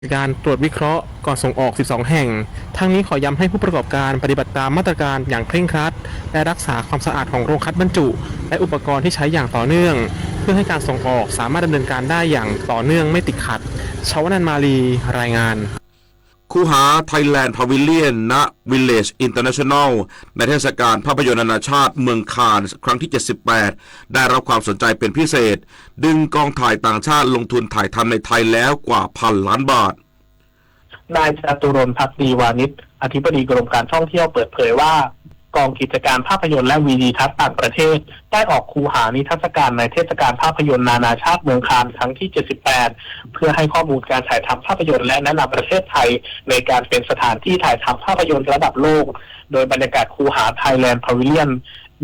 การตรวจวิเคราะห์ก่อนส่งออก 12 แห่ง ทั้งนี้ขอย้ำให้ผู้ประกอบการปฏิบัติตามมาตรการอย่างเคร่งครัดและรักษาความสะอาดของโรงคัดบรรจุและอุปกรณ์ที่ใช้อย่างต่อเนื่องเพื่อให้การส่งออกสามารถดำเนินการได้อย่างต่อเนื่องไม่ติดขัดชวนันท์ มาลีรายงานคูหา Thailand Pavilion ณ Village International ในเทศกาลภาพยนตร์นานาชาติเมืองคานส์ครั้งที่ 78 ได้รับความสนใจเป็นพิเศษดึงกองถ่ายต่างชาติลงทุนถ่ายทำในไทยแล้วกว่า1,000 ล้านบาทนายจตุรนต์ ภักดีวานิชอธิบดีกรมการท่องเที่ยวเปิดเผยว่ากองกิจการภาพยนตร์และวีดีทัศน์ต่างประเทศได้ออกคูหานิทรรศการในเทศกาลภาพยนตร์นานาชาติเมืองคานส์ครั้งที่ 78 เพื่อให้ข้อมูลการถ่ายทำภาพยนตร์และแนะนำประเทศไทยในการเป็นสถานที่ถ่ายทำภาพยนตร์ระดับโลกโดยบรรยากาศคูหา Thailand Pavilion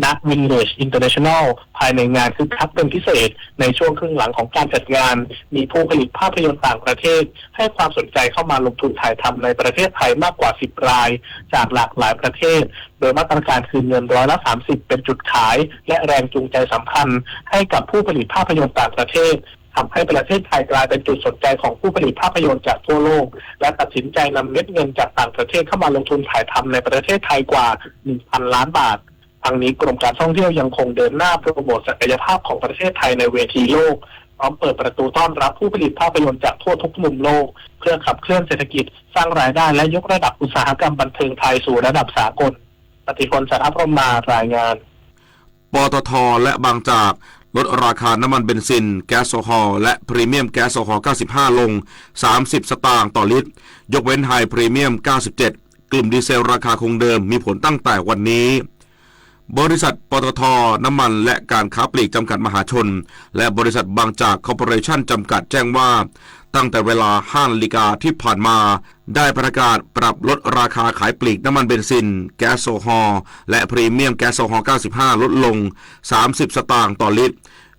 ณ Village International ภายในงานคึกคักเป็นพิเศษในช่วงครึ่งหลังของการจัดงานมีผู้ผลิตภาพยนตร์ต่างประเทศให้ความสนใจเข้ามาลงทุนถ่ายทำในประเทศไทยมากกว่า10 รายจากหลากหลายประเทศโดยมาตรการคืนเงิน30%เป็นจุดขายและแรงจูงใจสำคัญให้กับผู้ผลิตภาพยนตร์ต่างประเทศทำให้ประเทศไทยกลายเป็นจุดสนใจของผู้ผลิตภาพยนตร์จากทั่วโลกและตัดสินใจนำเม็ดเงินจากต่างประเทศเข้ามาลงทุนถ่ายทำในประเทศไทยกว่า 1,000 ล้านบาททางนี้กรมการท่องเที่ยวยังคงเดินหน้าโปรโมทศักยภาพของประเทศไทยในเวทีโลกพร้อมเปิดประตูต้อนรับผู้ผลิตภาพยนตร์จากทั่วทุกมุมโลกเพื่อขับเคลื่อนเศรษฐกิจสร้างรายได้และยกระดับอุตสาหกรรมบันเทิงไทยสู่ระดับสากลปฏิพล สัทธพรหมมารายงานปตท.และบางจากลดราคาน้ำมันเบนซินแก๊สโซฮอลและพรีเมียมแก๊สโซฮอล95 ลง30 สตางค์ต่อลิตรยกเว้นไฮพรีเมียม97กลุ่มดีเซลราคาคงเดิมมีผลตั้งแต่วันนี้บริษัทปตท.น้ำมันและการค้าปลีกจำกัดมหาชนและบริษัทบางจากคอร์ปอเรชั่นจำกัดแจ้งว่าตั้งแต่เวลา5 นาฬิกาที่ผ่านมาได้ประกาศปรับลดราคาขายปลีกน้ำมันเบนซินแก๊สโซฮอลและพรีเมียมแก๊สโซฮอล95ลดลง30 สตางค์ต่อลิตร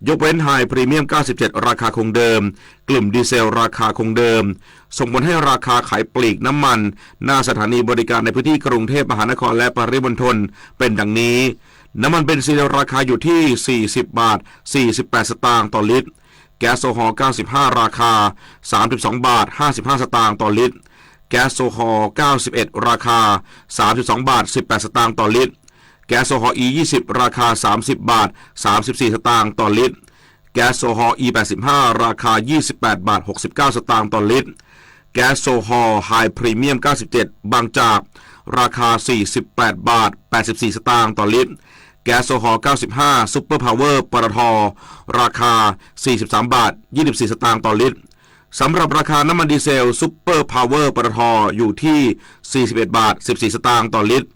ยกเว้นไฮพรีเมียม97ราคาคงเดิมกลุ่มดีเซลราคาคงเดิมส่งผลให้ราคาขายปลีกน้ำมันหน้าสถานีบริการในพื้นที่กรุงเทพมหานครและปริมณฑลเป็นดังนี้น้ำมันเบนซินราคาอยู่ที่40 บาท 48 สตางค์ต่อลิตรแก๊สโซฮอล95ราคา32 บาท 55 สตางค์ต่อลิตรแก๊สโซฮอล91ราคา32 บาท 18 สตางค์ต่อลิตรแก๊สโซฮอล E20 ราคา30 บาท 34 สตางค์ต่อลิตรแก๊สโซฮอล E85 ราคา28 บาท 69 สตางค์ต่อลิตรแก๊สโซฮอลไฮพรีเมียม97บางจากราคา48 บาท 84 สตางค์ต่อลิตรแก๊สโซฮอล95ซุปเปอร์พาวเวอร์ปตท.ราคา43 บาท 24 สตางค์ต่อลิตรสำหรับราคาน้ำมันดีเซลซุปเปอร์พาวเวอร์ปตท.อยู่ที่41 บาท 14 สตางค์ต่อลิตร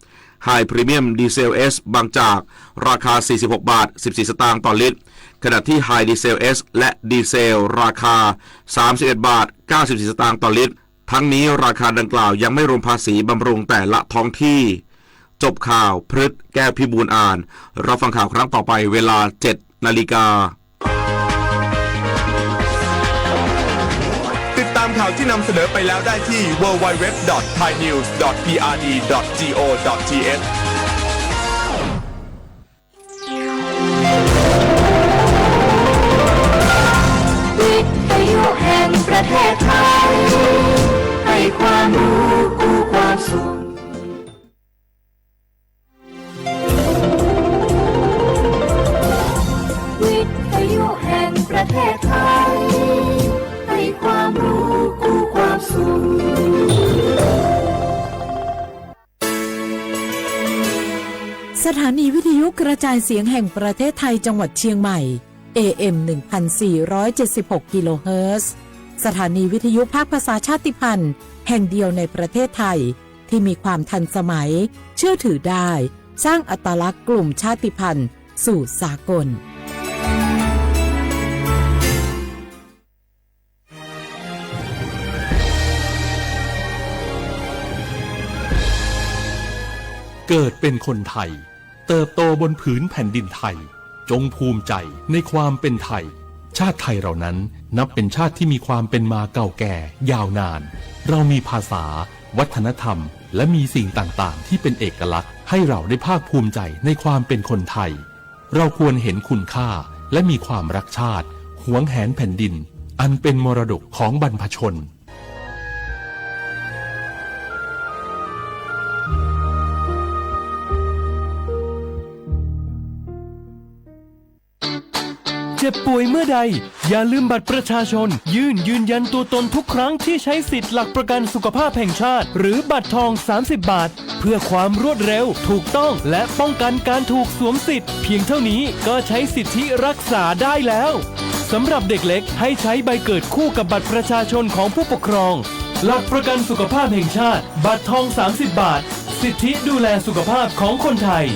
ไฮพรีเมียมดีเซล S บางจากราคา46 บาท 14 สตางค์ต่อลิตรขณะที่ไฮดีเซล S และดีเซลราคา31 บาท 94 สตางค์ต่อลิตรทั้งนี้ราคาดังกล่าวยังไม่รวมภาษีบำรุงแต่ละท้องที่จบข่าวพฤษแก้วพิบูลอ่านรับฟังข่าวครั้งต่อไปเวลา 7 นาฬิกาติดตามข่าวที่นำเสนอไปแล้วได้ที่ www.thainews.prd.go.th วิทยุแห่งประเทศไทยให้ความรู้กู้ความสุขวิทยุแห่งประเทศไทยให้ความรู้กู้ความสุขสถานีวิทยุกระจายเสียงแห่งประเทศไทยจังหวัดเชียงใหม่ AM 1476 กิโลเฮิรตซ์สถานีวิทยุภาคภาษาชาติพันธุ์แห่งเดียวในประเทศไทยที่มีความทันสมัยเชื่อถือได้สร้างอัตลักษณ์กลุ่มชาติพันธุ์สู่สากลเกิดเป็นคนไทยเติบโตบนผืนแผ่นดินไทยจงภูมิใจในความเป็นไทยชาติไทยเรานั้นนับเป็นชาติที่มีความเป็นมาเก่าแก่ยาวนานเรามีภาษาวัฒนธรรมและมีสิ่งต่างๆที่เป็นเอกลักษณ์ให้เราได้ภาคภูมิใจในความเป็นคนไทยเราควรเห็นคุณค่าและมีความรักชาติหวงแหนแผ่นดินอันเป็นมรดกของบรรพชน เจ็บป่วยเมื่อใดอย่าลืมบัตรประชาชนยื่นยืนยันตัวตนทุกครั้งที่ใช้สิทธิ์หลักประกันสุขภาพแห่งชาติหรือบัตรทอง30 บาทเพื่อความรวดเร็วถูกต้องและป้องกันการถูกสวมสิทธิ์เพียงเท่านี้ก็ใช้สิทธิรักษาได้แล้วสำหรับเด็กเล็กให้ใช้ใบเกิดคู่กับบัตรประชาชนของผู้ปกครองหลักประกันสุขภาพแห่งชาติบัตรทอง30 บาทสิทธิดูแลสุขภาพของคนไทย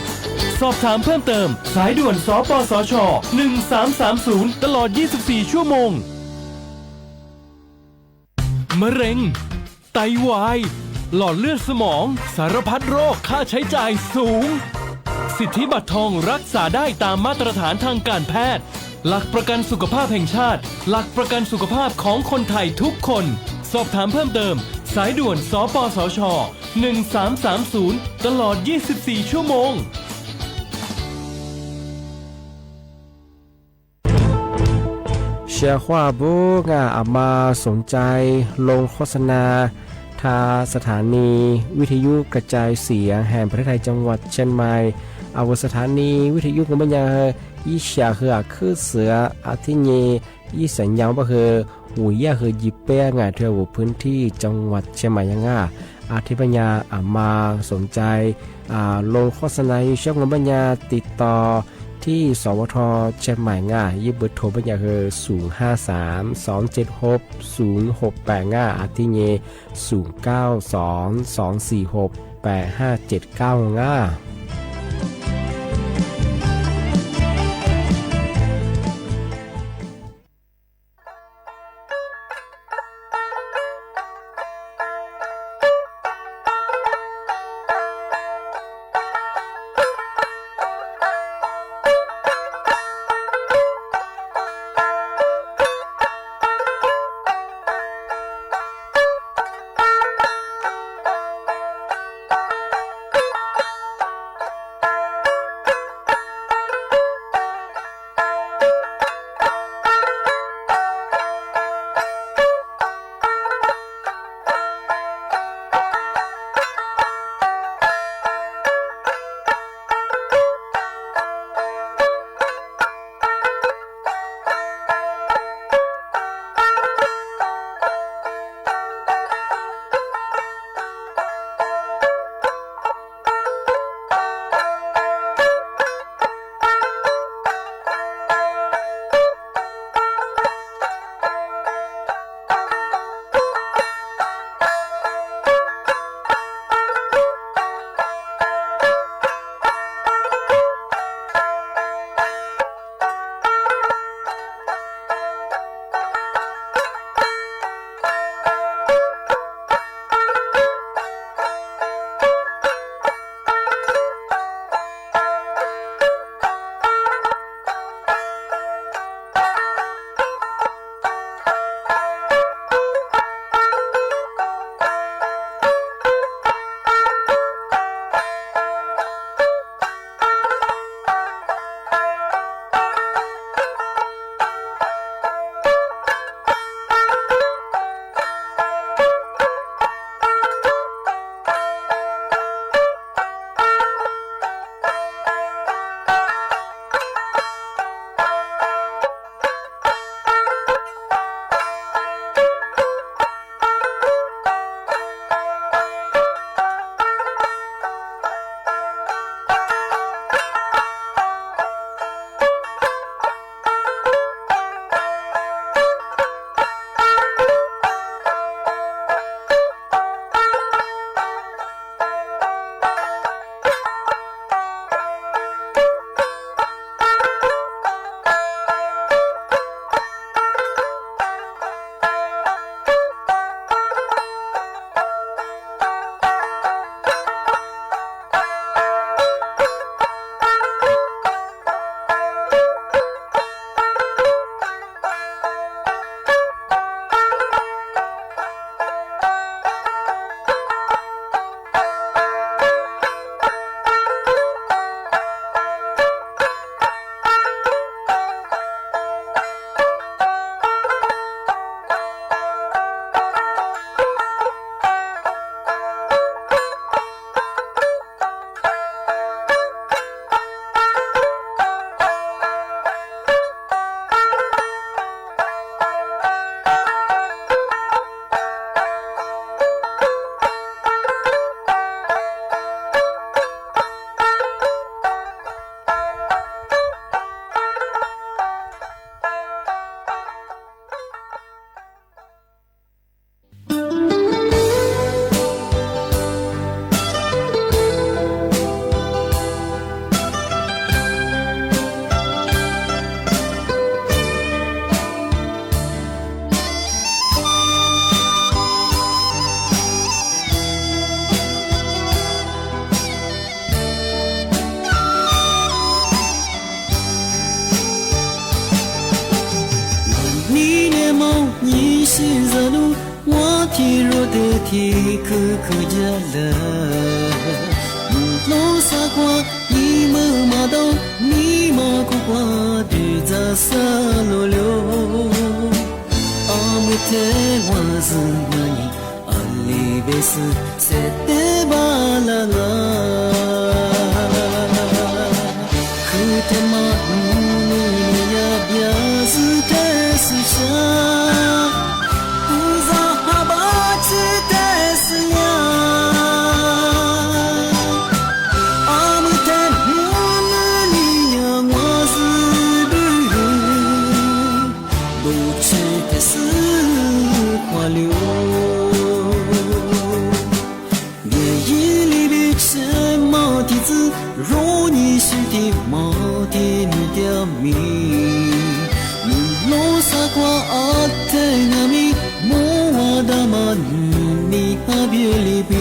สอบถามเพิ่มเติมสายด่วนสปสช1330ตลอด24ชั่วโมงมะเร็งไตวายหลอดเลือดสมองสารพัดโรคค่าใช้จ่ายสูงสิทธิบัตรทองรักษาได้ตามมาตรฐานทางการแพทย์หลักประกันสุขภาพแห่งชาติหลักประกันสุขภาพของคนไทยทุกคนสอบถามเพิ่มเติมสายด่วนสปสช1330ตลอด24ชั่วโมงเชียร์ว่าบุกอามาสนใจลงโฆษณาทาสถานีวิทยุกระจายเสียงแห่งประเทศไทยจังหวัดเชียงใหม่อาวสถานีวิทยุของมันยังยี่เสียคือคือเสืออาทิเยยี่สัญญาณก็คือหูยาคือยิบเป้งาเทวพื้นที่จังหวัดเชียงใหม่ยังอาทิปัญญามาสนใจลงโฆษณาช่องปัญญาติดต่อที่สวทเชียงใหม่ยิบเบอร์โทรปัญญาคือ053-276-0685อาทิเย0922468579的天可可呀了，木罗萨瓜你们马到你马古瓜的扎萨罗流，阿木特瓦兹那尼阿里贝斯塞德巴拉拉，可特马努尼亚比亚兹特斯沙。若你是的马的女的米，木罗萨瓜阿特那米，莫瓦达玛尼阿别里比，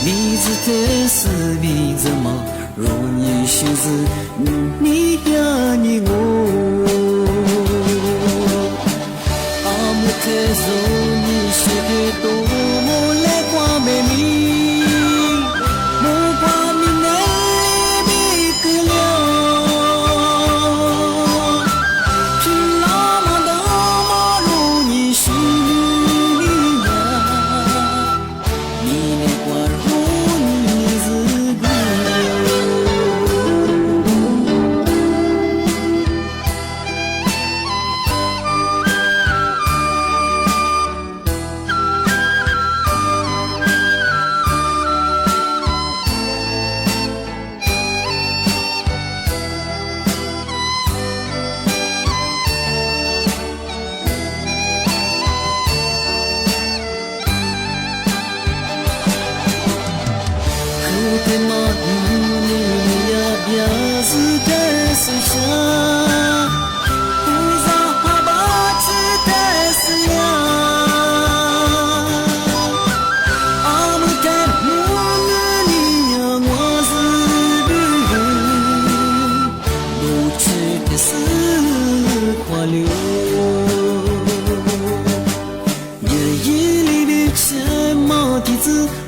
你子的是比怎么？若你是子你呀你我，阿木特说你是的多么来挂美米。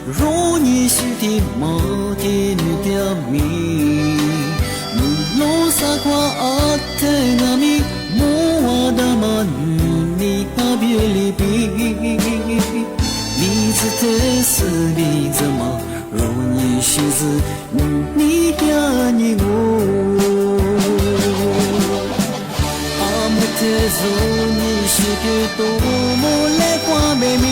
若你是的马的女的米，木罗萨瓜阿特那米，莫瓦达玛尼阿别里比，你子的是你怎么？若你是子你呀你我，阿木特说你是的多么来挂美米。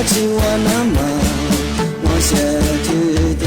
只我那么我想去的。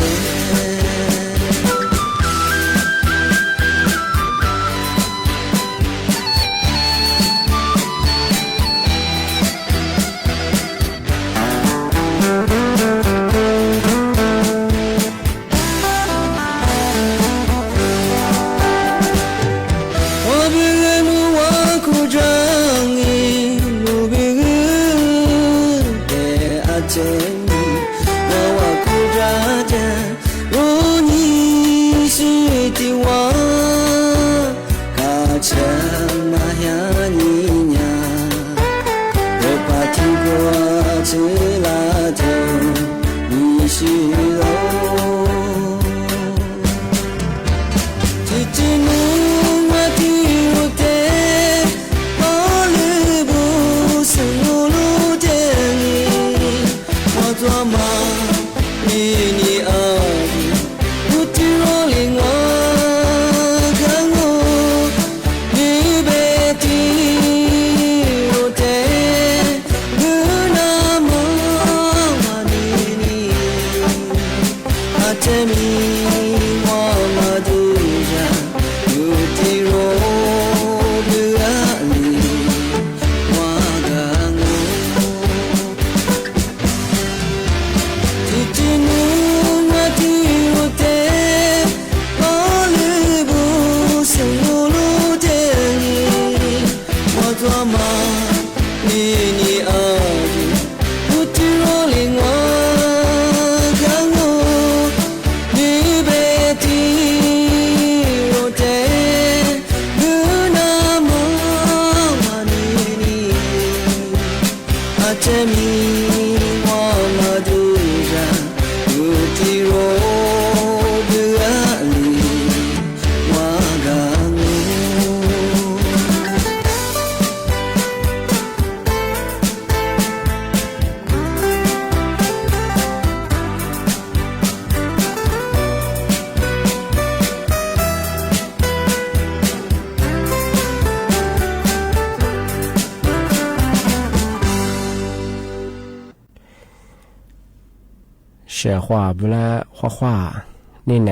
写画不啦画画，你呢？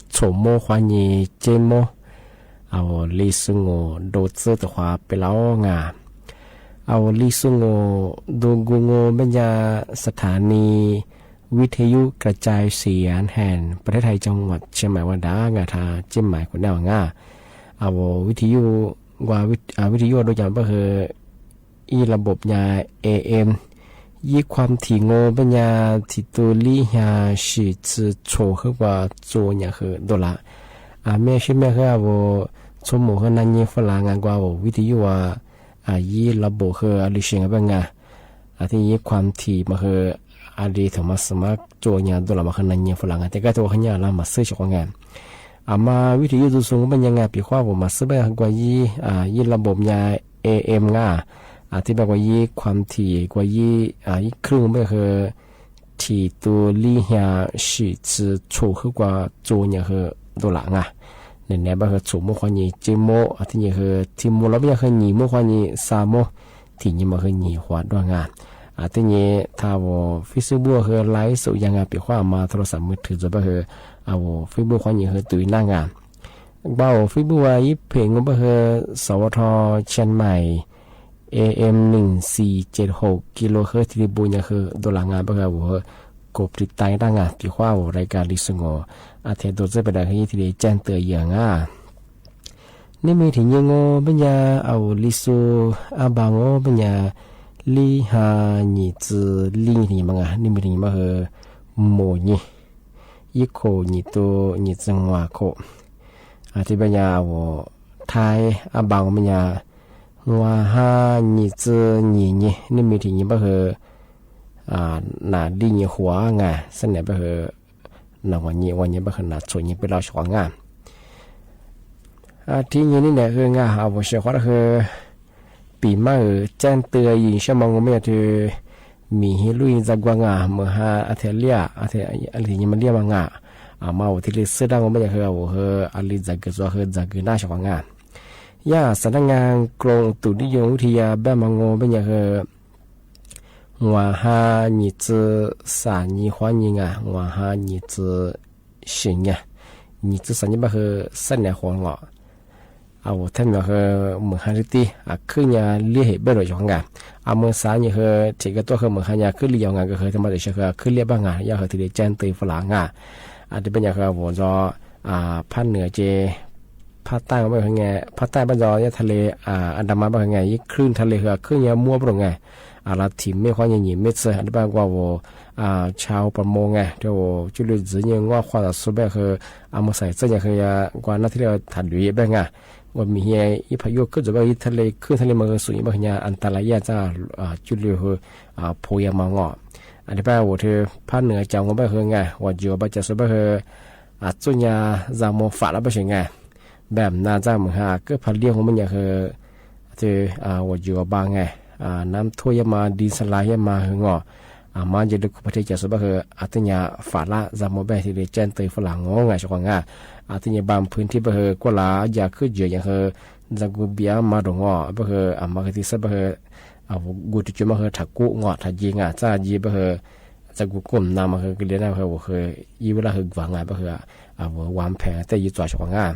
从么画你节目，我历史我都知的话不老啊，我历史我ดูกู我บรรยาสถานีวิทยุกระจายเสียงแห่งประเทศไทยจังหวัดเชียงใหม่วันดางาทาเชียงใหม่คนเดียวง่าวิทยุว่าวิทยุโดยอย่างก็คืออีระบบยา AMยี่ความถี่โง่ปัญญาที่ตัวลี่หาสิจะโชว์ขึ้นว่าโจเนี่ยคือดอลลาร์แม่ชื่อแม่คือว่าสมมติว่านั่นยี่ฝรั่งกว่าวิทยุว่ายี่ระบบคืออะไรเสียงเป็นไงที่ยี่ความถี่มาคืออะไรถึงมาสมัครโจเนี่ยดอลลาร์มาคือนั่นยี่ฝรั่งแต่ก็ตัวเขาเนี่ยเรามาซื้อจากงานมาวิทยุตัวสูงเป็นยังไงปีข้าวผมมาซื้อไปกว่ายี่ระบบยา AM ง่าที่แบบว่ายี่ความถี่กว่ายี่ครึ่งไม่คือที่ตัวลี่หาสิจะโชว์ขึ้นกว่าโจเนี่ยคือตัวหลังเนี่ยแบบคือโชว์มั่วความยี่เจโมที่เนี่ยคือที่มั่วแล้วไม่คือหนีมั่วความยี่สามโมที่เนี่ยมันคือหนีหัวด้วยงานที่เนี่ยถ้าว่าฟิสิบัวคือไลฟ์สุยังไงปีข้ามาโทรศัพท์มือถือจะแบบคือฟิบัวความยี่คือตื่นหน้างานบ่าวฟิบัวยี่เพลงก็แบบคือสวทเชียงใหม่AM 1476กิโลเฮิรตซ์ที่บุญเนี่ยคือดอลลาร์งานเพื่อว่ากบติดตายตั้งงานที่ว่ารายการลิสงอาเทโดจะไปได้ที่ที่แจ้งเตือนอย่างนี่มีถึงยังปัญญาลิสูบางปัญญาลีหาหนีจือลีนี่มั้งนี่มีถึงมาคือโมนี่ยี่โคนี่ตัวนี่จังหวะโคที่ปัญญาไทยบางปัญญาว่าห้านี่จือนี่นี่มีถึงยังมาคือหนาดีนี่หัวไงเสนอไปคือหนาวันนี้ไปคือหนาส่วนนี้ไปเราชงานที่นี่เนี่ยคืองาผมเชื่อว่าคือปีใหม่แจ้งเตือนยิงชั่วโมงไม่ถือมีฮิลุยจากว่างาเมื่อหาอาเทเลียอะไรที่มันเรียกว่างามาวันที่ลิสต์ดังไม่คืออะไรจากก็คือจากหน้าชงานสำนักงานกรมอุตุนิยมวิทยาแบบมังโง่เป็นอย่างคือ我哈日子啥日欢迎啊，我哈日子行啊，日子啥日不和三年黄了。我他们和门哈的地去年厉害不了样啊，们啥日和这个多和门哈呀去厉害个和他们这些和去厉害啊，要和这里战对付狼啊，这边和我说ภาคเหนือเจภาคใต้ไม่เป็นไงภาคใต้บ้านเราเนี่ยทะเลอันดามันเป็นไงยี่คลื่นทะเลคือคลื่นเนี่ยมัวเป็นไงเราถิ่มไม่ค่อยยิ่งไม่เสื่ออันนี้บ้านว่าชาวประมงไงเดี๋ยวจุดยืนยังว่าความสุขแบบคือมาใส่เสื้ออย่างคือกว่านั่นที่เราถัดดูยี่แบบไงว่ามีเฮียอีพายุก็จะว่าอีทะเลคลื่นทะเลมันสูงแบบเนี้ยอันตรายจะจุดเรือคือโพยมังอ่ะอันนี้บ้านว่าเธอภาคเหนือจังว่าแบบคือไงว่าอยู่บ้านจะสุขแบบคือจุดยาจามฝาแล้วเป็นยังไงแบบน่าจะเหมือนฮะก็พันเลี้ยงของมันอย่างคือที่ว่าอยู่บ้างไงน้ำท่วมมาดินสไลด์มาหึงอ่ะมันจะดูประเทศจะสุดก็คือที่ยาฝาละจามแบบที่เรียกเจนเตยฝรั่งงอไงช่วงอ่ะที่ยาบางพื้นที่ก็คือกว่าละอยากขึ้นเยอะอย่างคือจังกูเบียมาดงอ่ะก็คือมาที่สุดก็คือกูจะมาคือถักกู้งอถักยิงจ้าจีก็คือจะกูกลุ่มนำมาคือเรียนได้คือยี่เวลาคือหวังงานก็คือวางแผนแต่ยี่จ่อช่วงงาน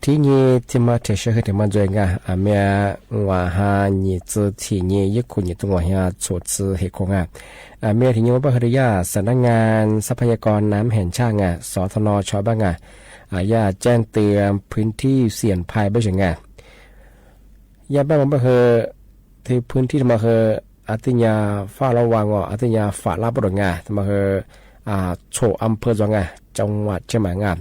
ที่นี่ที่มาเทเชอร์ที่มาด้วยกันเมื่อว่าหานี่จะที่นี่ยิ่งคุณยิ่งต้องว่าชดซื้อเหตุของเมื่อที่นี่ว่าบริยาสำนักงานทรัพยากรน้ำแห่งชาติสทนชบ้างยาแจ้งเตือนพื้นที่เสี่ยงภัยไปถึงยาบ้านมันก็คือที่พื้นที่มาคือติญาฝ้าระวังติญาฝาลาบดงมาคือโฉอำเภอจังหวัดเชียงใหม่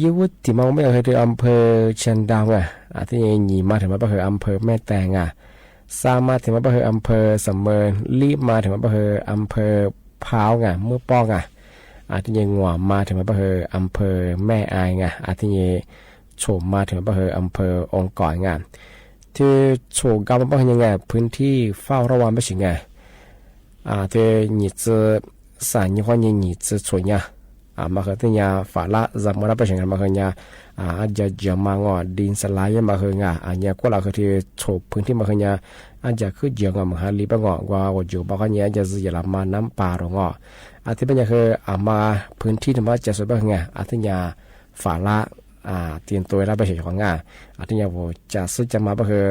ยี่วุฒิที่มาไม่เคยที่อำเภอเชียงดาวที่หนีมาถึงมาคืออำเภอแม่แตงสร้างมาถึงมาคืออำเภอสำเมินรีบมาถึงมาคืออำเภอพร้าวเมื่อป้องที่ยังหัวมาถึงมาคืออำเภอแม่อายที่ยังโฉมมาถึงมาคืออำเภอองค์ก่อนที่โฉมกำมาเป็นยังไงพื้นที่เฝ้าระวังไม่ใช่ไงที่หนีจะสายยี่ห้อหนีจะสวยมาคือที่ยาฝาละจำมาได้เป็นยังไงมาคือยาจะจะมางดินสไลด์มาคือยาเนี่ยก็เราคือที่โฉบพื้นที่มาคือยาจะคือเยอะมาหาลีบว่าว่าอยู่บางอย่างจะจะละมาน้ำป่าหรอกที่เป็นยังคือมาพื้นที่ที่มาจะสวยแบบไงที่ยาฝาละเตียนตัวได้ไปเฉยของที่ยาว่าจะซื้อจะมาก็คือ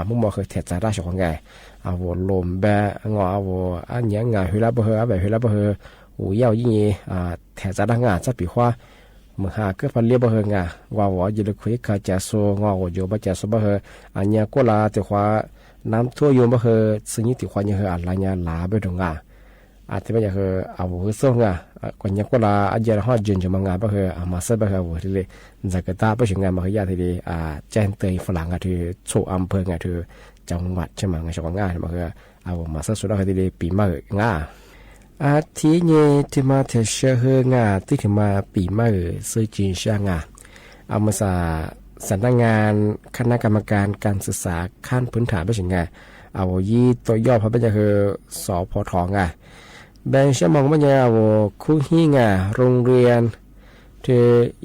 มุ่งมาคือเทศได้เฉยของว่าลมแบว่าเนี่ยหือละก็คือแบบหือละก็คือ要因แถจะดังจะปีว่าเมื่อหาก็พันเลี้ยบเฮว่าอยู่ในคุยกับจะโซงว่าอยู่บ่จะโซบ่เฮเนี่ยก็ลาแต่ว่าน้ำท่วมอยู่บ่เฮสิ่งนี้ที่ว่าเนี่ยอะไรเนี่ยลาไปตรงที่ว่าเนี่ยเอาโซก็เนี่ยก็ลาอาจจะฮอดจนจะมางานบ่เฮมาซะบ่เฮว่าที่เลยจะกระตาไปถึงงานมาเฮยาที่ดีแจ้งเตยฝรั่งที่โชอำเภอที่จังหวัดใช่มั้ยช่วงงานมาเฮเอามาซะสุดแล้วที่ดีปีมาที่นี่ที่มาเทเชอร์ที่ถึงมาปีมาซื้อจีนช่างมาสำนักงานคณะกรรมการการศึกษาขั้นพื้นฐานไปถึงเอายี่ตัวย่อพระเป็นจะคือสพทแบงค์ชั่วโมงมันจะคู่หิ้งโรงเรียนที่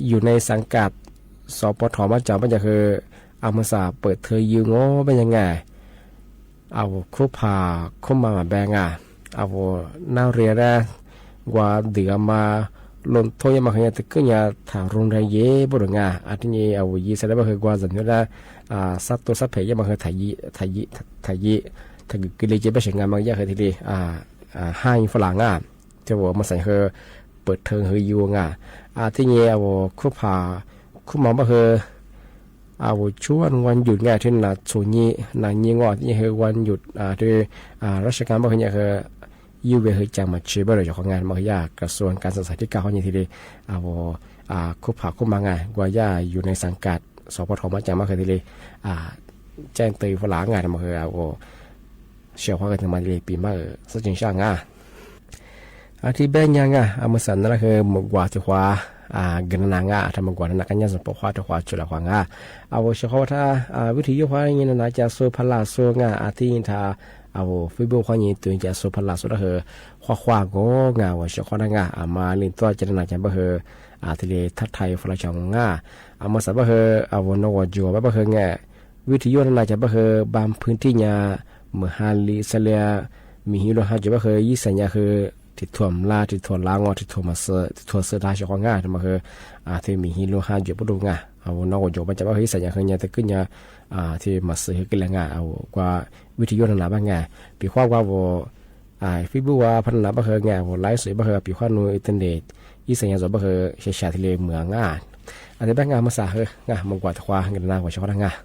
อยู่ในสังกัดสพทมันจะคือมาเปิดเทอมยูงเป็นยังไงเอาคู่พาคู่มาแบงเอาน่าเรียนว่าเดือมาลงโทษมาขยันตึกเนี่ยถามโรงเรียนเย่บุรุษที่นี่เอายี่สิบได้มาคือกว่าจะเนี่ยสัตว์ตัวสัตว์เพย์มาคือถ่ายกิเลสจะไปเฉียงงานมาเยอะคือทีนี้ให้ฝรั่งจะบอกมาใส่คือเปิดเทอมคือยูที่นี่เอาคู่มาก็คือเอาช่วงวันหยุดที่น่ะช่วงนี้น่ะยี่งอที่คือวันหยุดที่ราชการบางอย่างคือยูเวคือจังมาชีบเลยของงานบางอย่างกระทรวงการศึกษาธิการเขาอย่างที่ดีเอาคู่มางว่าย่าอยู่ในสังกัดสพทมาจังมาคือที่ดีแจ้งเตือนฝรั่งมาคือเอาเชื่อว่ากันมาดีปีมาสักจริงช่างที่แบงยังมาสั่นนั่นคือหมกว่าที่ว่ากันนางทำมากว่านั้นกันยังสมบูรณ์ที่ว่าจุดละควางเอาเชื่อว่าถ้าวิธียุว่าอย่างนี้นะจะสู้พลาสู้ที่ถ้าเอาฟิบูความยิ่งตัวจะสู้พลาสู้ก็คือควางก็ว่าเชื่อว่ามาเรียนตัวจะน่าจะบ่ที่เลยทัดไทยฝรั่งชาวมาสั่นบ่เอาโนวจูบ่วิธียุนั้นน่าจะบ่บางพื้นที่เนี่ยเมื่อฮาลีเซเลีย มีฮิโรฮาจะว่าเคยยี่สัญญาคือติดถ่วมลาติดถ่วมลางอติดถ่วมมาเสือติดถ่วมเสือราชของง่ายมาคือที่มีฮิโรฮาจะพูดง่ายเอานอกจากมันจะว่าเคยสัญญาคือเนี่ยแต่ขึ้นเนี่ยที่มาเสือกันแล้วง่ายเอากว่าวิทยุนานาบ้างง่ายปีความว่าว่าฟิบูว่าพันนาบ้าเคยง่ายว่าไลฟ์สวยบ้าเคยปีความนูอินเทอร์เน็ตยี่สัญญาจะบ้าเคยเชี่ยวชาญที่เลยเมืองง่ายอันนี้บ้างง่ายมาสาคือง่ายมันกว่าทว่าเงินนากว่าชาวบ้านง่าย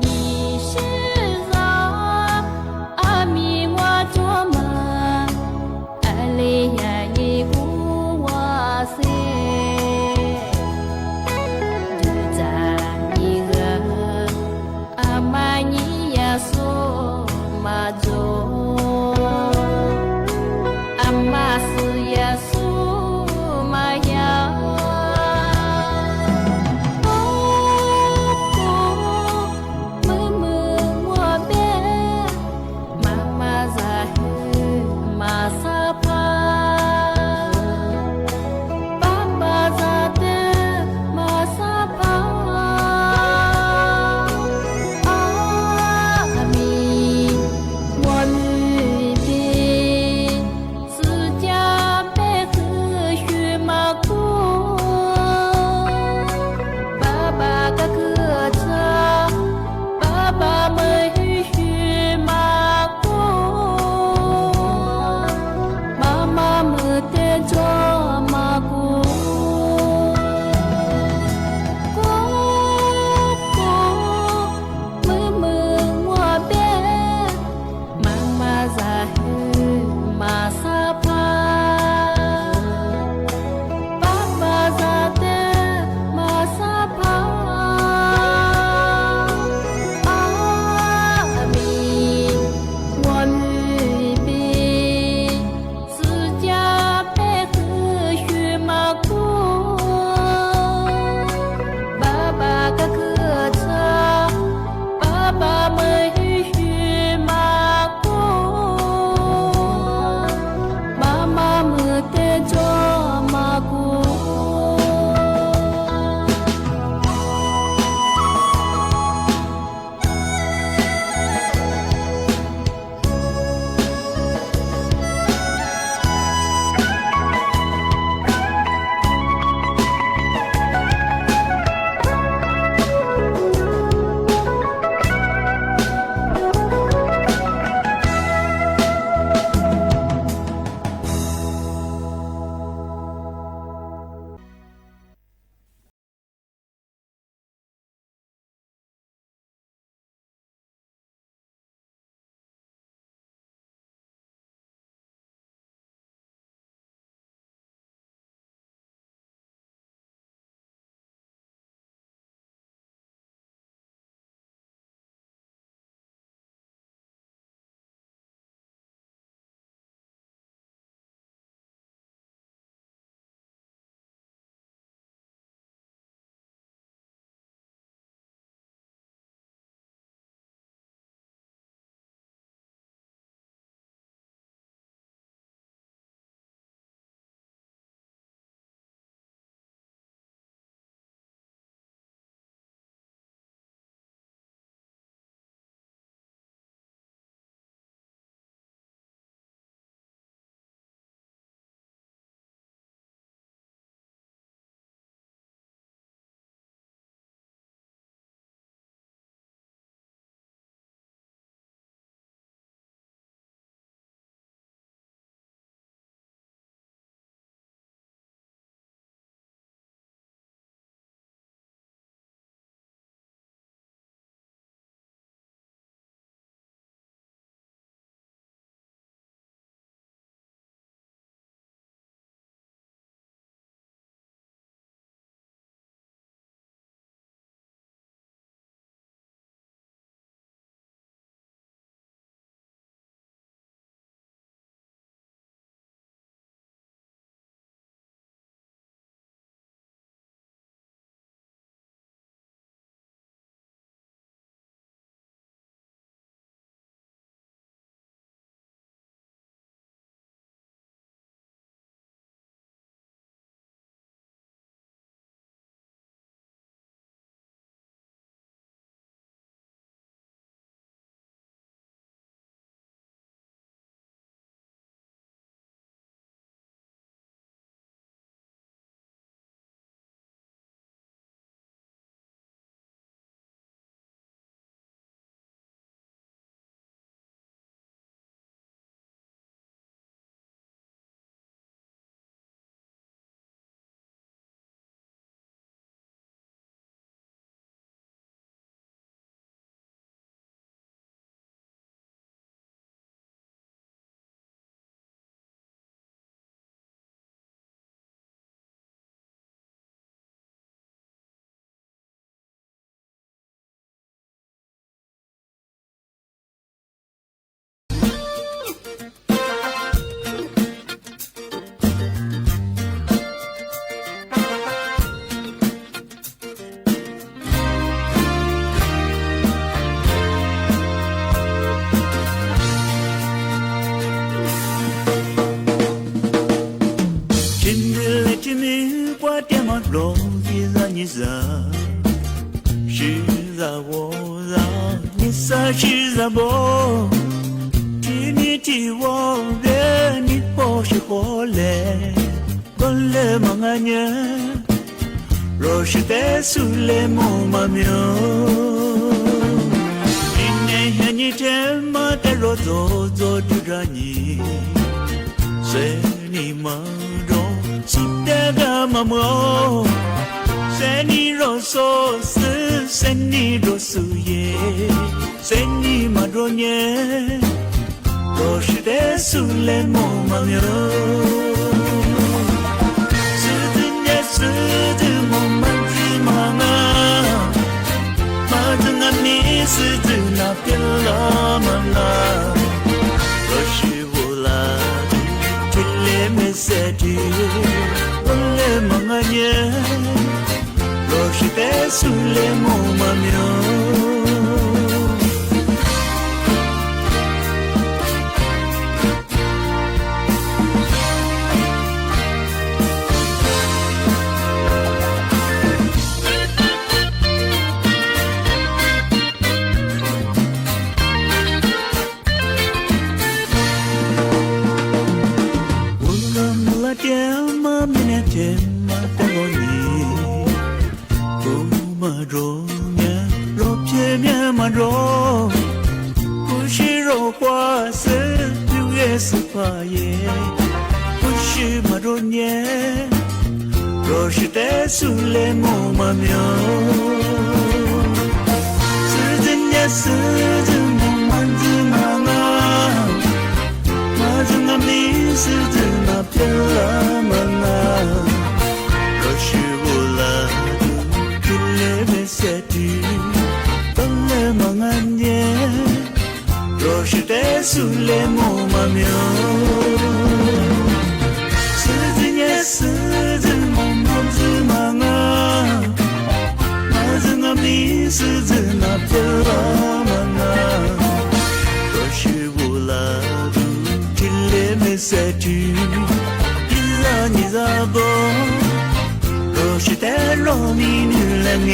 你是我爱罗伊拉尼萨，是萨我萨，尼萨是萨波，提尼提我别尼波是火嘞，过嘞忙啊年，若是得苏嘞木马苗。你天马的罗走走住着你，随你马罗苏的个马莫，随你罗索斯，随你罗苏耶，随你马罗耶，罗是的苏雷莫马苗，狮子耶狮子莫马子马啊，马子啊你狮子。那边了吗？若是我拉的，这里没塞的，我来忙啊耶，若是得苏来莫嘛苗。若是得苏来莫嘛苗，狮子呀狮子莫蛮子嘛啊，马子啊你狮子那偏了嘛啊，若是我拉的，就来没塞的，都来忙啊耶，若是得苏来莫嘛苗。狮子莫蛮子嘛啊，马子啊你狮子那偏了嘛啊，若是我拉的，这里没塞的，你咋不？若是得罗米女了呢？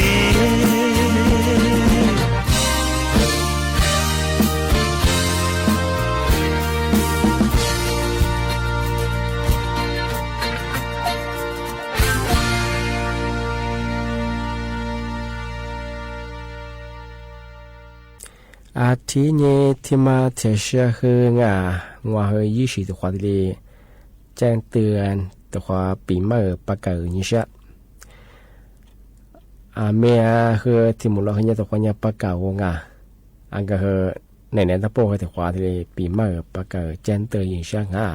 อาทิเนที่มาเทเชอคืองางัวเฮยี่สิบตัวดีเลยแจ้งเตือนตัวปีเมื่อปะเกิดนิชะเมียคือที่มุลเฮียตัวเนี่ยปะเกิดงาอันก็คือในนั้นทั้งพวกที่ตัวดีเลยปีเมื่อปะเกิดแจ้งเตือนนิชะงา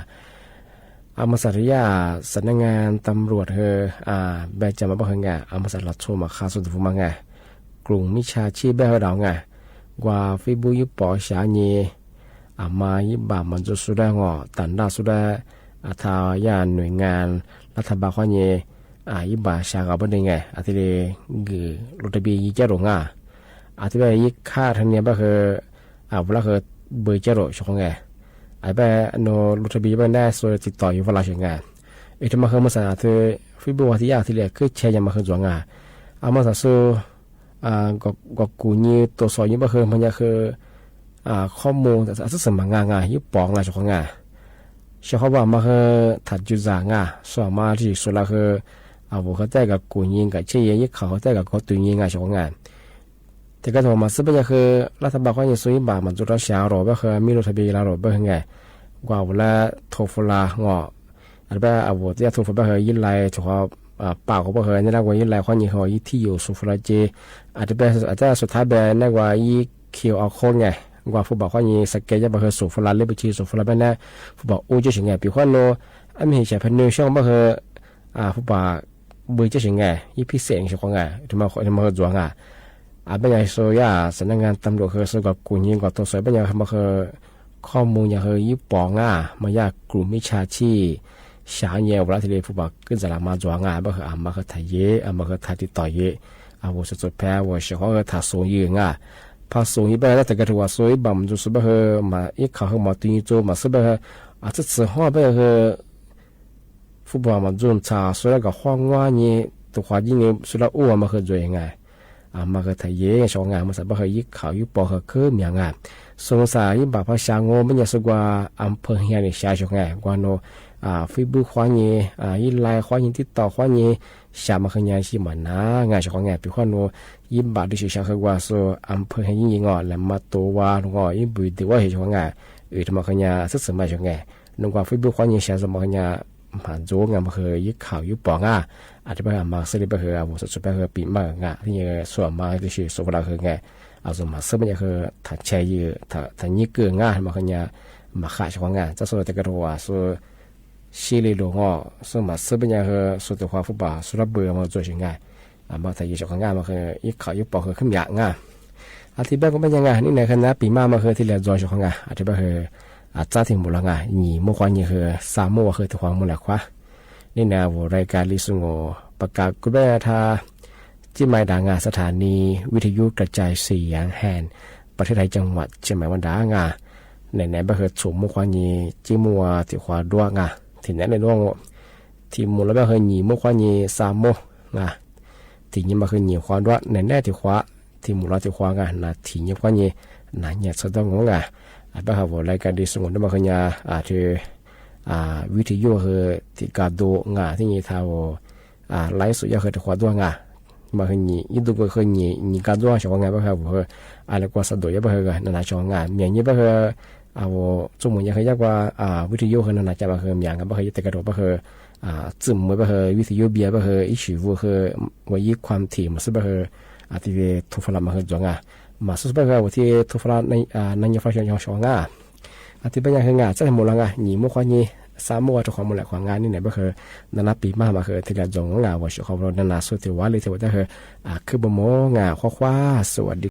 มาสริยาสำนักงานตำรวจเฮแบบจะมาบอกงามาสลัดชั่วมาฆ่าสุดฟูมังงากลุ่มมิชาชีพแบบเราไงว่าฟิบุยุปอชาเนมายิบามันจะสุดงอตันดาสุดทายาหน่วยงานรัฐบาลข้อเนยิบาชากับเป็นยังไงอาทิตย์กือรถบียิจารงอาทิตย์ยิค่าทันเนียก็คือเวลาคือเบอร์จารชงไงไอ้แบบโนรถบีเป็นได้ส่วนติดต่ออยู่เวลาช่วงไงที่มาคือมาสั่งอาทิตย์ฟิบุวัติยาอาทิตย์คือแชร์ยังมาคือจวงมาสั่งสู้ก็กูนี่ตัวสอยยิ่งบ่คือมันจะคือข้อมูลแต่สมงางยิ่งปองอะไรช่วงงาเชื่อเขาว่ามาคือถัดจุดจางส่วนมาที่สุดละคือผมเขาได้กับกูนี่กับเชี่ยยิ่งเขาได้กับเขาตุยยิ่งช่วงงาแต่ก็ถือมาซึ่งเป็นคือรัฐบาลเขายังซื้อบามันจุดละเช้าหรอก็คือมีรถทะเบียนหรอเป็นไงกว่าเวลาโทรฟ้างออะไรแบบผมจะโทรฟ้าก็คือยิ่งไล่ถูกป่าวเขาบอกเฮ้ยนี่นะว่ายิ่งไรข้อนี้เขายิ่งที่อยู่สุฟราเจอาจจะสุดท้ายแบบนั่นว่ายิ่งเขียวเอาโค้งไงว่าผู้บอกข้อนี้สเกจจะบอกเฮ้ยสุฟราเล็บไปชีสุฟราแบบนั้นผู้บอกอู้จะถึงไงปีข้อโน้อันมีเหตุผลหนึ่งช่องบอกเฮ้ยผู้บอกบุยจะถึงไงยิ่งพิเศษช่องไงที่มาจวงเป็นไงโซย่าสำนักงานตำรวจเฮ้ยสกับกุญยิงกับตัวสวยเป็นไงบอกเฮ้ยข้อมูลอย่างเฮ้ยยิ่งปองมายากกลุ่มมิจฉาชีพชาเนียวเวลาที่เรียกผู้บอกขึ้นจะมาจวงบ่คือมาคือถ่ายเยมาคือถ่ายติดต่อเยว่าสุดแพ้ว่าเชื่อว่าถ่ายส่งยืงพอส่งยี่ไปแล้วแต่ก็ถือว่าสวยบ่มันจะสุดบ่คือมาอีกเขาคือมาตีโจมาสุดบ่คืออาจจะสื่อห้อบ่คือผู้บอกมันจุนชาสวยแล้วก็ห้องว่านี่ ตัวความยิ่งนี้สุดละอ้วนมาเคย做ยังไงมาเคยทะเยชงงานมาสับเคยยิกเขายุปอเคยคืมอย่างงานสงสัยบาพชางโง่ไม่อยากสกว่าอำเภอเฮียนี่ชาชงไงกว่าโนฟีบูควานียิไลควานีติดต่อควานีชามาเคยยาชิมันนะงานชงไงปีควาโนยิบาดิชิชาเคยว่าโซอำเภอเฮียยิ่งงอและมาตัววาลงยิบุยดีว่าเหตุชงไงทำมาเคยยาศึกษามาชงไงนงกว่าฟีบูควานีชาสมาเคยยาผ่านโจงานมาเคยยิกข่าวยุปองอาจจะไปหามาสลิไปเคยอาวุธสุดไปเคยปีมากที่ยังส่วนมาที่ชื่อสุภาพเคยไงเอาสมมาเสื้อมันจะเคยถัดแชร์ยืถัดยิกเกลือมาเคยยามาขายชงงานจะส่วนแต่กระโดดส่วนชีลิโลงส่วนมาเสื้อมันจะเคยส่วนตัวความฟุบาส่วนระเบิดมา做ยังไงมาถ่ายชงงานมาเคยยิกข่าวยุปองเคยขึ้นอย่างงอาทิตย์แรกก็เป็นยังไงนี่ในคณะปีมาเคยที่เหลือ做ชงงานอาทิตย์แรกเคย家庭冇啦你冇关系去沙漠去的话冇来花นี่นะ我รายการลิสุงประกาศกุเบท่าที่ไม่ด่างสถานีวิทยุกระจายเสียงแห่งประเทศไทยจังหวัดเชียงใหม่วันด่างไหนๆบ่เคยสูงมุควานีจิมัวที่ขวาดวงที่ไหนในดวงที่มูแล้วบ่เคยหนีมุควานีสามโมที่นี่บ่เคยหนีขวาดวงไหนๆที่ขวาที่มูแล้วที่ขวานะที่นี่ควานีน่ะเนี่ยสะดวกบ่ครับรายการดิสงนบ่เคยที่วิทยุคือที่กาโดที่นี่ทาวไลฟ์สุดยอดคือที่ขวาดวงมาคือนี่ยิ่งดูก็คือนี่กาโดชาวงานบ่ครับอะไรกว่าสะดวกบ่คือนานาชาวงานเมียนี่บ่คือจมูกยังคือยากว่าวิทยุคือนานาจะบ่คืออย่างบ่คือแต่กระโดดบ่คือจึ่มบ่คือวิทยุเบียบ่คืออีชื่อบ่คือว่าอีความถี่มันสิบ่คือที่ทุกฝรั่งมาคือจังมาสุดบ่คือที่ทุกฝรั่งในยังฟังชาวงานที่เป็นยังคืองานจะให้หมดละนี่มุขว่านี่สามมุขจะของหมดแหละของงานนี่ไหนบ่คือนานาปีมาคือที่ละจงงานว่าของเรานานาสุดที่ว่าเลยที่ว่าคือบ่โมงานคว้าสวัสดี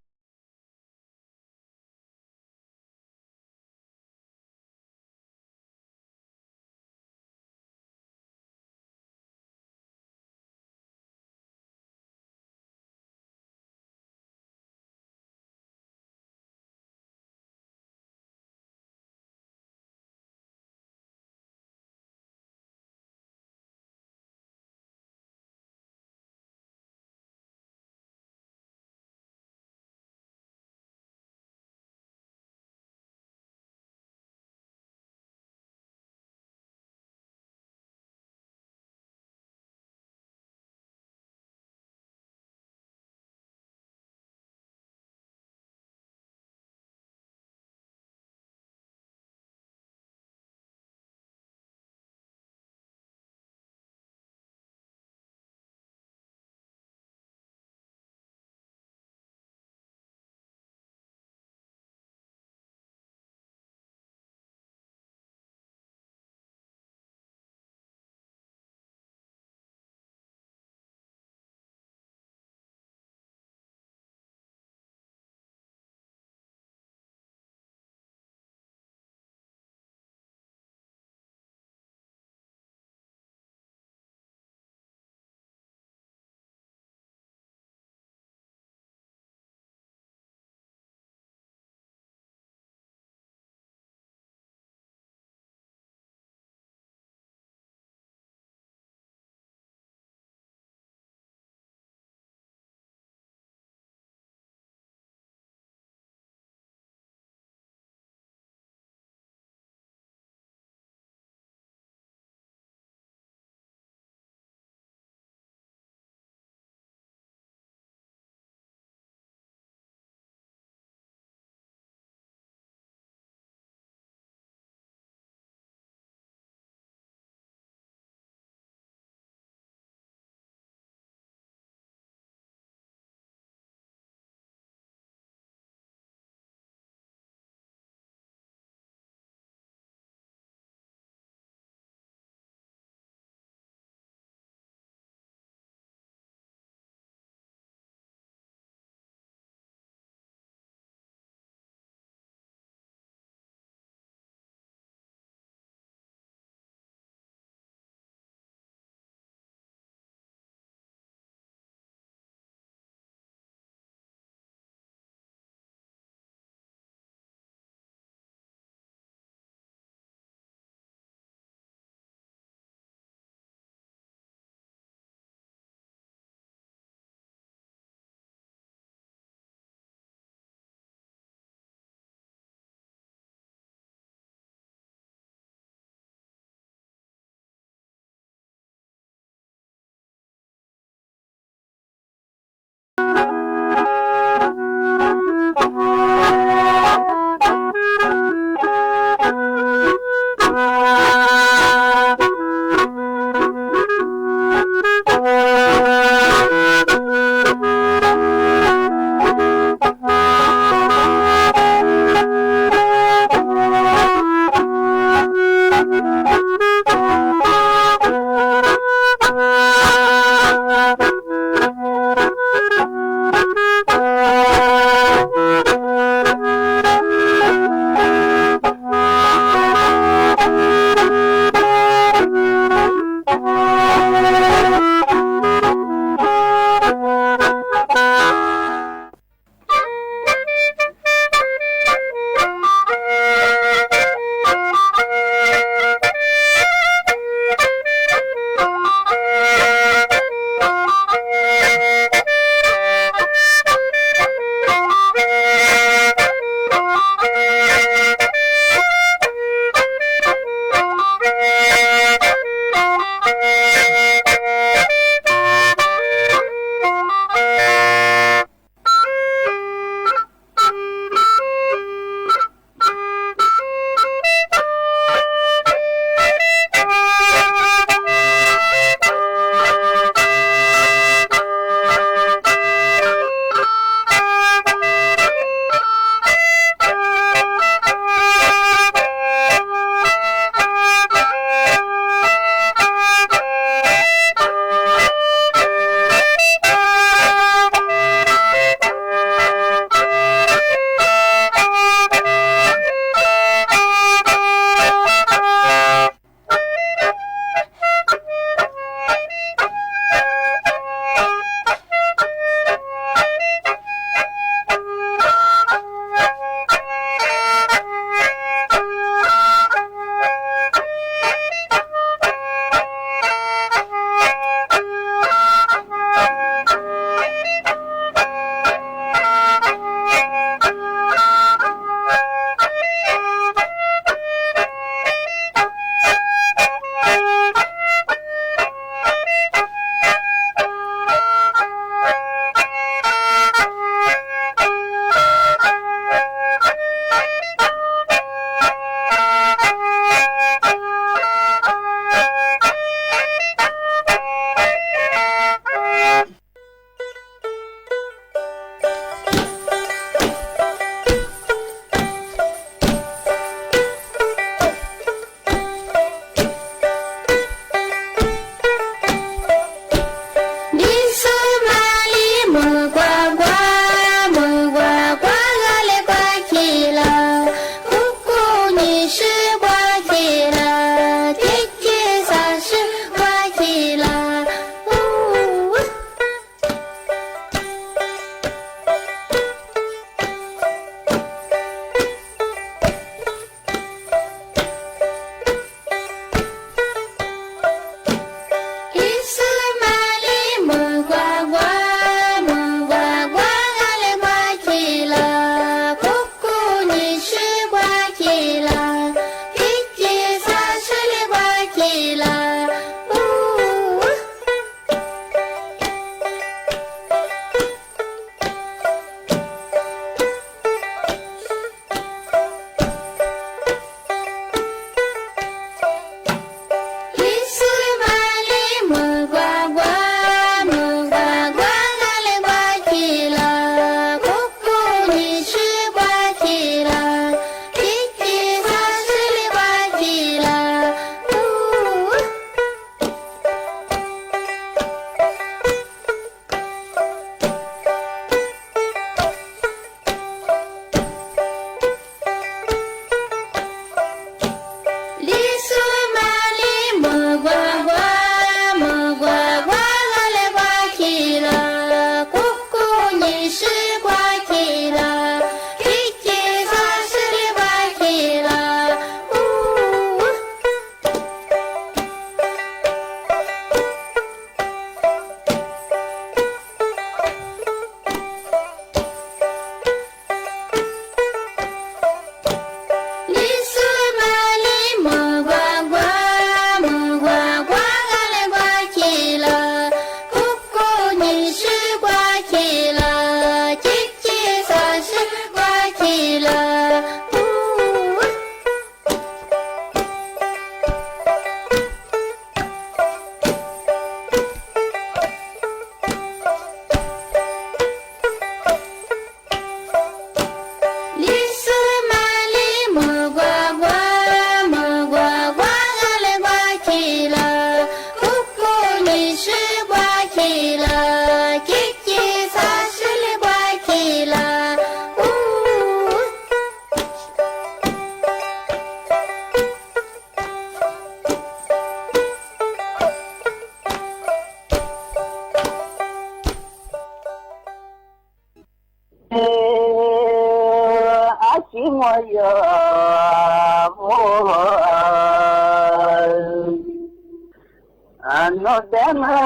no dema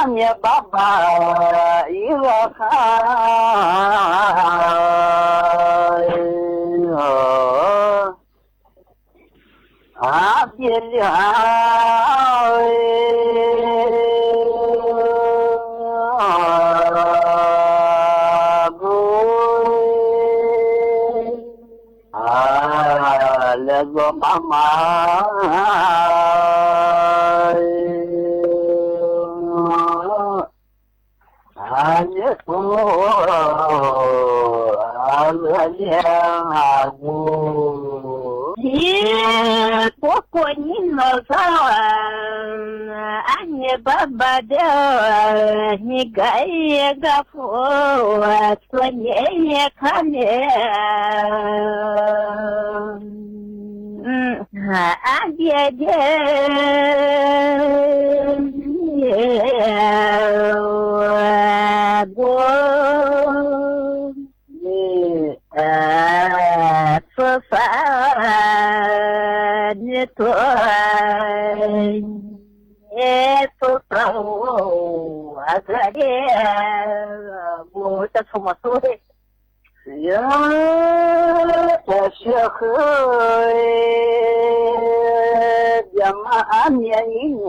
amya baba ira Lego mama hanya tu aku pokoknya hanya baba dah ni gaya gafu tuanya kane dia Ya, tersyukur jamaah yang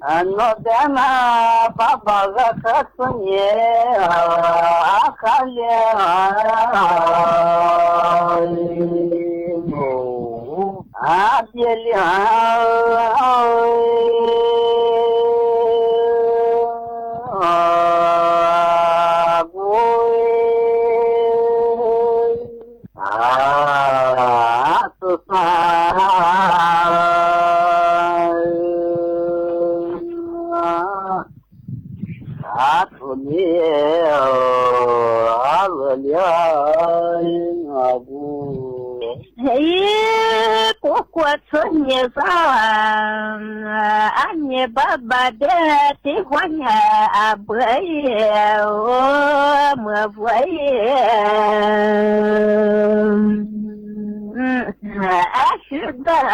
Ano dana baba kasanye akalya adyelya Anya baba dah tiwanya abaya mabaya asyudah